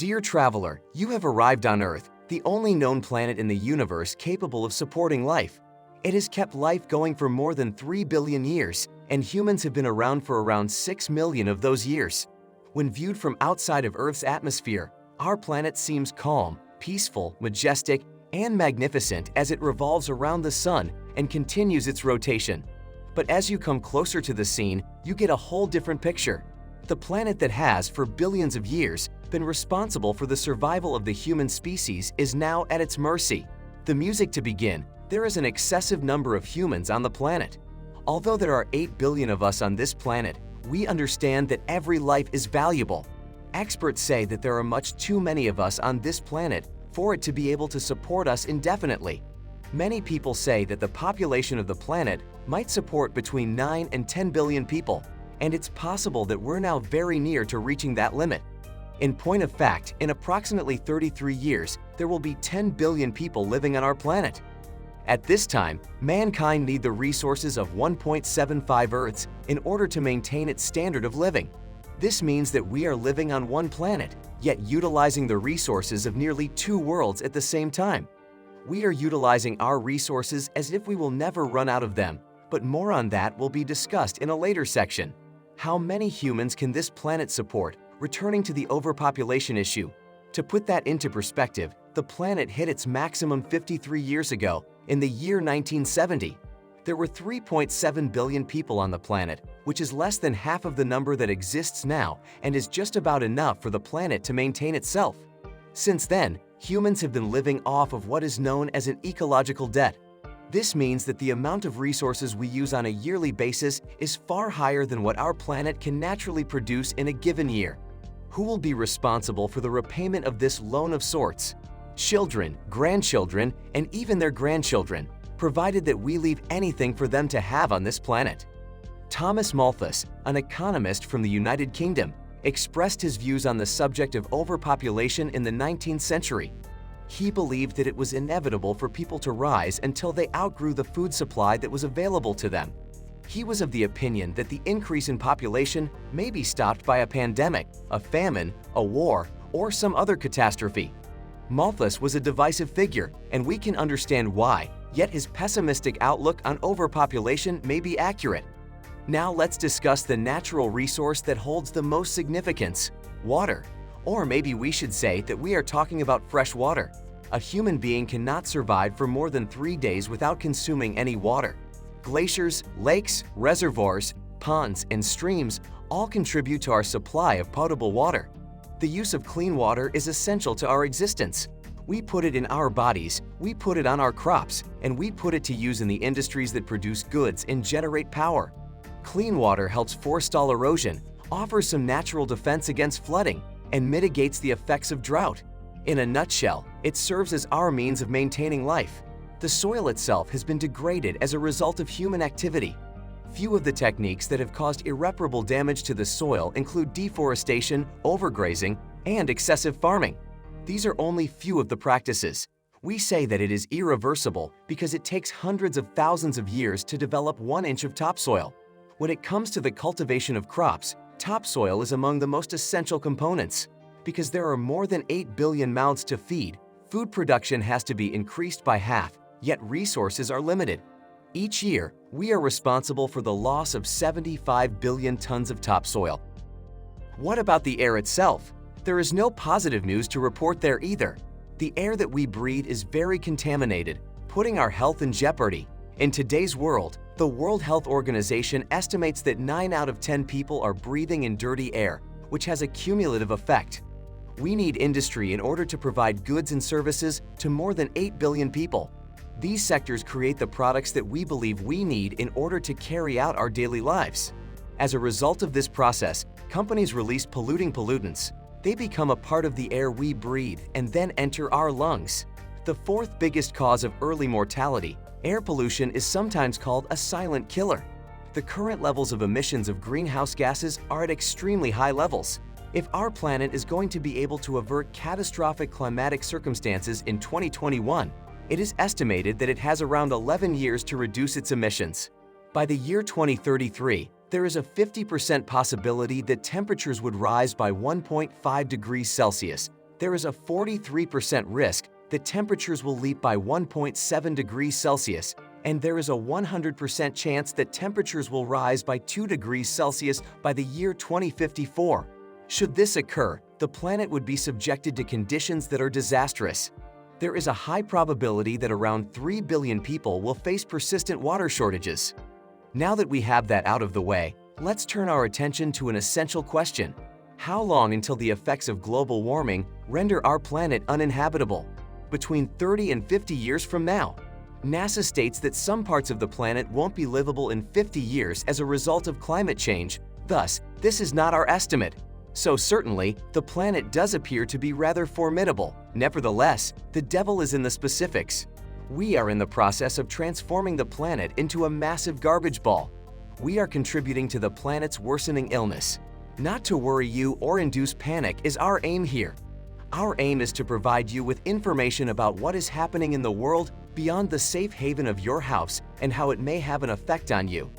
Dear traveler, you have arrived on Earth, the only known planet in the universe capable of supporting life. It has kept life going for more than 3 billion years, and humans have been around for around 6 million of those years. When viewed from outside of Earth's atmosphere, our planet seems calm, peaceful, majestic, and magnificent as it revolves around the sun and continues its rotation. But as you come closer to the scene, you get a whole different picture. The planet that has, for billions of years, been responsible for the survival of the human species is now at its mercy. The music to begin, there is an excessive number of humans on the planet. Although there are 8 billion of us on this planet, we understand that every life is valuable. Experts say that there are much too many of us on this planet for it to be able to support us indefinitely. Many people say that the population of the planet might support between 9 and 10 billion people, and it's possible that we're now very near to reaching that limit. In point of fact, in approximately 33 years, there will be 10 billion people living on our planet. At this time, mankind need the resources of 1.75 Earths in order to maintain its standard of living. This means that we are living on one planet, yet utilizing the resources of nearly 2 worlds at the same time. We are utilizing our resources as if we will never run out of them, but more on that will be discussed in a later section. How many humans can this planet support? Returning to the overpopulation issue. To put that into perspective, the planet hit its maximum 53 years ago, in the year 1970. There were 3.7 billion people on the planet, which is less than half of the number that exists now and is just about enough for the planet to maintain itself. Since then, humans have been living off of what is known as an ecological debt. This means that the amount of resources we use on a yearly basis is far higher than what our planet can naturally produce in a given year. Who will be responsible for the repayment of this loan of sorts? Children, grandchildren, and even their grandchildren, provided that we leave anything for them to have on this planet. Thomas Malthus, an economist from the United Kingdom, expressed his views on the subject of overpopulation in the 19th century. He believed that it was inevitable for people to rise until they outgrew the food supply that was available to them. He was of the opinion that the increase in population may be stopped by a pandemic, a famine, a war, or some other catastrophe. Malthus was a divisive figure, and we can understand why, yet his pessimistic outlook on overpopulation may be accurate. Now let's discuss the natural resource that holds the most significance: water. Or maybe we should say that we are talking about fresh water. A human being cannot survive for more than 3 days without consuming any water. Glaciers, lakes, reservoirs, ponds, and streams all contribute to our supply of potable water. The use of clean water is essential to our existence. We put it in our bodies, we put it on our crops, and we put it to use in the industries that produce goods and generate power. Clean water helps forestall erosion, offers some natural defense against flooding, and mitigates the effects of drought. In a nutshell, it serves as our means of maintaining life. The soil itself has been degraded as a result of human activity. Few of the techniques that have caused irreparable damage to the soil include deforestation, overgrazing, and excessive farming. These are only few of the practices. We say that it is irreversible because it takes hundreds of thousands of years to develop 1 inch of topsoil. When it comes to the cultivation of crops, topsoil is among the most essential components. Because there are more than 8 billion mouths to feed, food production has to be increased by half, yet resources are limited. Each year, we are responsible for the loss of 75 billion tons of topsoil. What about the air itself? There is no positive news to report there either. The air that we breathe is very contaminated, putting our health in jeopardy. In today's world, the World Health Organization estimates that 9 out of 10 people are breathing in dirty air, which has a cumulative effect. We need industry in order to provide goods and services to more than 8 billion people. These sectors create the products that we believe we need in order to carry out our daily lives. As a result of this process, companies release polluting pollutants. They become a part of the air we breathe and then enter our lungs. The 4th biggest cause of early mortality, air pollution, is sometimes called a silent killer. The current levels of emissions of greenhouse gases are at extremely high levels. If our planet is going to be able to avert catastrophic climatic circumstances in 2021, it is estimated that it has around 11 years to reduce its emissions. By the year 2033, there is a 50% possibility that temperatures would rise by 1.5 degrees Celsius. there is a 43% risk that temperatures will leap by 1.7 degrees Celsius, and there is a 100% chance that temperatures will rise by 2 degrees Celsius by the year 2054. Should this occur, the planet would be subjected to conditions that are disastrous. There is a high probability that around 3 billion people will face persistent water shortages. Now that we have that out of the way, let's turn our attention to an essential question. How long until the effects of global warming render our planet uninhabitable? Between 30 and 50 years from now. NASA states that some parts of the planet won't be livable in 50 years as a result of climate change. Thus, this is not our estimate. So certainly, the planet does appear to be rather formidable. Nevertheless, the devil is in the specifics. We are in the process of transforming the planet into a massive garbage ball. We are contributing to the planet's worsening illness. Not to worry you or induce panic is our aim here. Our aim is to provide you with information about what is happening in the world beyond the safe haven of your house and how it may have an effect on you.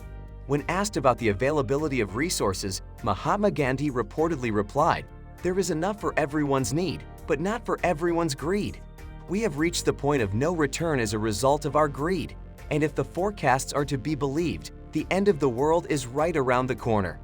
When asked about the availability of resources, Mahatma Gandhi reportedly replied, "There is enough for everyone's need, but not for everyone's greed." We have reached the point of no return as a result of our greed, and if the forecasts are to be believed, the end of the world is right around the corner.